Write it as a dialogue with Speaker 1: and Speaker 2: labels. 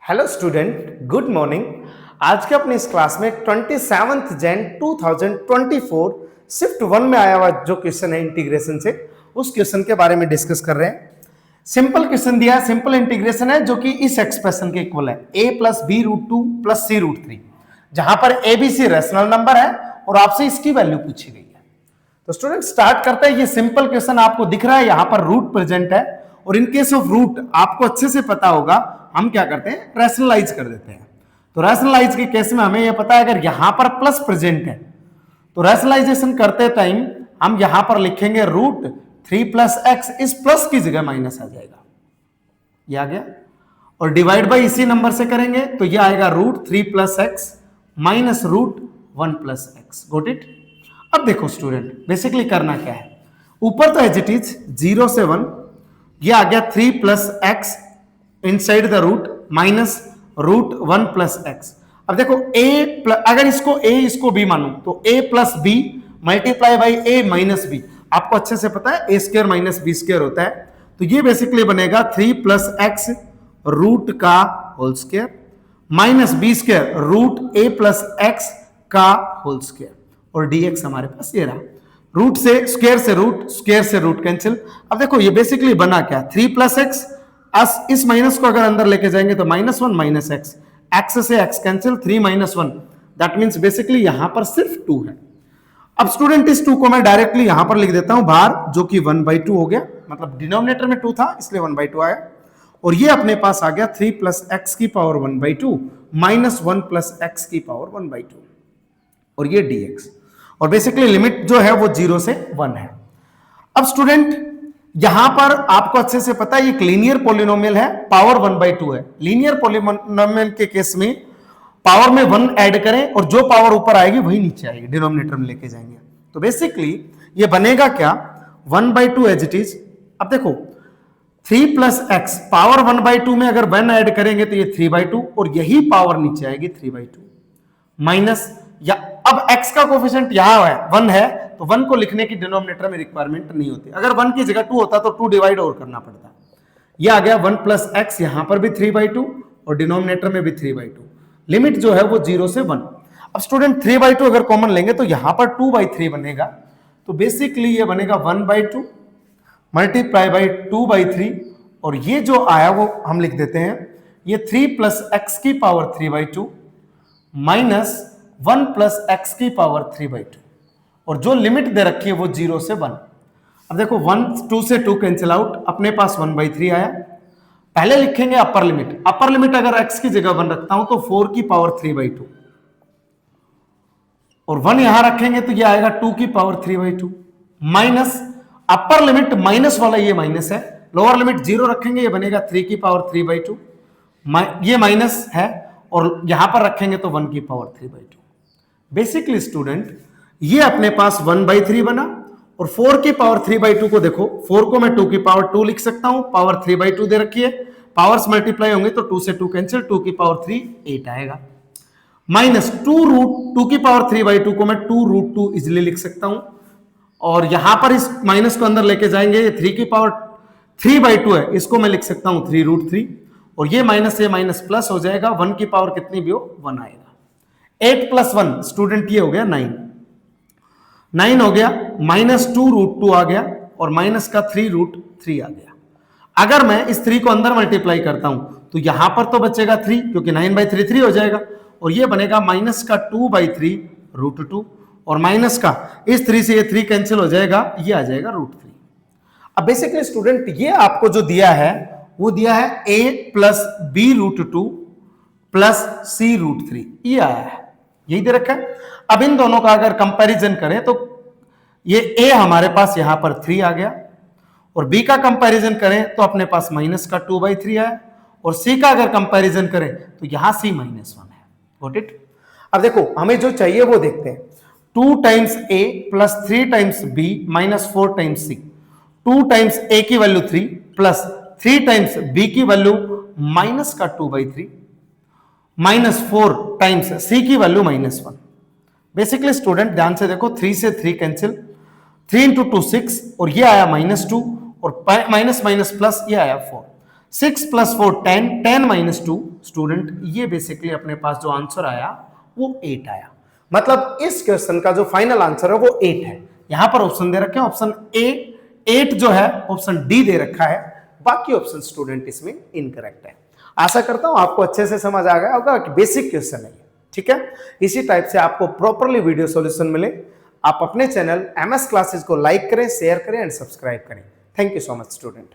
Speaker 1: Hello student, good morning. आज के अपनी इस क्लास में 27 जैन 2024 शिफ्ट 1 में आया हुआ जो क्वेश्चन है इंटीग्रेशन से, उस क्वेश्चन के बारे में डिस्कस कर रहे हैं। सिंपल क्वेश्चन दिया है, सिंपल इंटीग्रेशन है जो कि इस एक्सप्रेशन के इक्वल है a plus B root 2 plus C root 3, जहां पर A B C rational number है और आपसे इसकी वैल्यू पूछी गई है। तो स्टूडेंट स्टार्ट करते हैं। ये सिंपल क्वेश्चन आपको दिख रहा है, यहां पर रूट प्रेजेंट है और इन केस ऑफ रूट आपको अच्छे से पता होगा, हम क्या करते हैं, रैशनलाइज कर देते हैं। तो रैशनलाइज के केस में हमें यह पता है अगर यहां पर प्लस प्रेजेंट है तो रैशनलाइजेशन करते टाइम हम यहां पर लिखेंगे रूट 3 प्लस एक्स, इस प्लस की जगह माइनस आ जाएगा, ये आ गया। और डिवाइड बाई इसी नंबर से करेंगे तो यह आएगा root 3 plus X minus root 1 plus X. Got it. अब देखो स्टूडेंट, बेसिकली करना क्या है, ऊपर तो एज इट इज 0 से 1, यह आ गया 3 plus X inside the root minus root 1 plus X. अब देखो अगर इसको बी मानू तो a plus B multiply by a minus B, आपको अच्छे से पता है a square minus B square होता है। तो ये बेसिकली बनेगा 3 प्लस एक्स रूट का whole square minus B square root a plus X का होल स्क्वायर, और dx हमारे पास ये रहा। रूट से स्क्वायर से रूट कैंसिल। अब देखो ये बेसिकली बना क्या, 3 प्लस एक्स, इस माइनस को अगर अंदर लेके जाएंगे तो माइनस 1 माइनस एक्स, एक्स से x cancel, 3 minus 1, that means basically यहां पर सिर्फ 2 है। अब स्टूडेंट इस 2 को मैं डायरेक्टली यहां पर लिख देता हूं बाहर, जो कि 1/2 हो गया, मतलब डिनोमिनेटर में 2 था इसलिए 1/2 आया, और ये अपने पास आ गया 3 प्लस एक्स की पावर 1/2 माइनस 1 प्लस एक्स की पावर 1/2, और ये dx, और बेसिकली लिमिट जो है वो 0 से 1 है। अब स्टूडेंट यहां पर आपको अच्छे से पता है ये लीनियर पॉलिनोमियल है, पावर 1/2 है। लीनियर पॉलिनोमियल के केस में पावर में 1 ऐड करें और जो पावर ऊपर आएगी वही नीचे आएगी, डिनोमिनेटर में लेके जाएंगे। तो बेसिकली ये बनेगा क्या, 1/2 एज इट इज। अब देखो 3 प्लस एक्स पावर 1/2 में अगर 1 ऐड करेंगे तो ये 3/2, और यही पावर नीचे आएगी 3/2 माइनस, या अब x का कोफिशिएंट यहां है 1 है तो 1 को लिखने की डिनोमिनेटर में रिक्वायरमेंट नहीं होती, अगर 1 की जगह 2 होता तो 2 डिवाइड और करना पड़ता। यह आ गया 1 प्लस एक्स, यहां पर भी 3/2 और डिनोमिनेटर में भी 3/2, लिमिट जो है वो 0 से 1। अब स्टूडेंट 3/2 अगर कॉमन लेंगे तो यहां पर 2/3 बनेगा, तो बेसिकली ये बनेगा 1/2 मल्टीप्लाई बाई 2/3, और ये जो आया वो हम लिख देते हैं, ये 3 प्लस एक्स की पावर 3/2 माइनस 1 प्लस एक्स की पावर 3/2, और जो लिमिट दे रखी है वो 0 से 1। अब देखो 1 2 से 2 कैंसिल आउट, अपने पास 1/3 आया। पहले लिखेंगे अपर लिमिट अगर x की जगह 1 रखता हूं तो 4 की पावर 3/2, और 1 यहां रखेंगे तो ये आएगा 2 की power 3/2 minus upper limit minus वाला ये माइनस है, लोअर लिमिट 0 रखेंगे ये बनेगा 3 की पावर 3/2, ये माइनस है, और यहां पर रखेंगे तो 1 की पावर 3/2। बेसिकली स्टूडेंट ये अपने पास 1/3 बना, और 4 की पावर 3/2 को देखो, 4 को मैं 2 की पावर 2 लिख सकता हूं, पावर 3/2 दे रखी है, पावर्स मल्टीप्लाई होंगे तो 2 से 2 कैंसिल, 2 की पावर 3 8 आएगा, माइनस 2 की पावर 3/2 को मैं 2√2 इजिली लिख सकता हूं, और यहां पर इस माइनस को अंदर लेके जाएंगे, ये 3 की पावर 3/2 है, इसको मैं लिख सकता हूं 3√3, और ये माइनस प्लस हो जाएगा, 1 की पावर कितनी भी हो 1 आएगा। 8 प्लस 1 स्टूडेंट ये हो गया 9 हो गया, माइनस 2√2 आ गया, और माइनस का 3√3 आ गया। अगर मैं इस 3 को अंदर मल्टीप्लाई करता हूं तो यहां पर तो बचेगा 3, क्योंकि 9/3 3 हो जाएगा, और ये बनेगा माइनस का 2/3√2, और माइनस का इस 3 से ये 3 कैंसिल हो जाएगा, ये आ जाएगा √3। अब बेसिकली स्टूडेंट ये आपको जो दिया है वो दिया है a plus b√2 plus c√3, ये आया है, यही दे रखा है। अब इन दोनों का अगर कंपैरिजन करें तो ये a हमारे पास यहां पर 3 आ गया, और b का कंपैरिजन करें तो अपने पास माइनस का 2/3 आया, और c का अगर कंपैरिजन करें तो यहां c -1 है। Got it. अब देखो हमें जो चाहिए वो देखते हैं, 2 times a plus 3 times b minus 4 times c, 2 times a की वैल्यू 3 प्लस 3 टाइम्स b की वैल्यू माइनस का 2/3 माइनस 4 टाइम्स c की वैल्यू -1। बेसिकली स्टूडेंट ध्यान से देखो, 3 से 3 कैंसिल, 3 × 2 6, और ये आया -2, और माइनस माइनस प्लस ये आया 4। 6 + 4 10, 10 - 2 स्टूडेंट, ये बेसिकली अपने पास जो आंसर आया वो 8 आया। मतलब इस क्वेश्चन का जो फाइनल आंसर है वो 8 है। यहां पर ऑप्शन दे रखे हैं, ऑप्शन ए 8 जो है ऑप्शन डी दे रखा है, बाकी ऑप्शन स्टूडेंट इसमें इनकरेक्ट है। आशा करता हूं आपको अच्छे से समझ आ गया होगा कि बेसिक क्वेश्चन है, ठीक है। इसी टाइप से आपको प्रॉपरली वीडियो सॉल्यूशन मिले, आप अपने चैनल MS क्लासेस को लाइक करें, शेयर करें एंड सब्सक्राइब करें। Thank you so much student.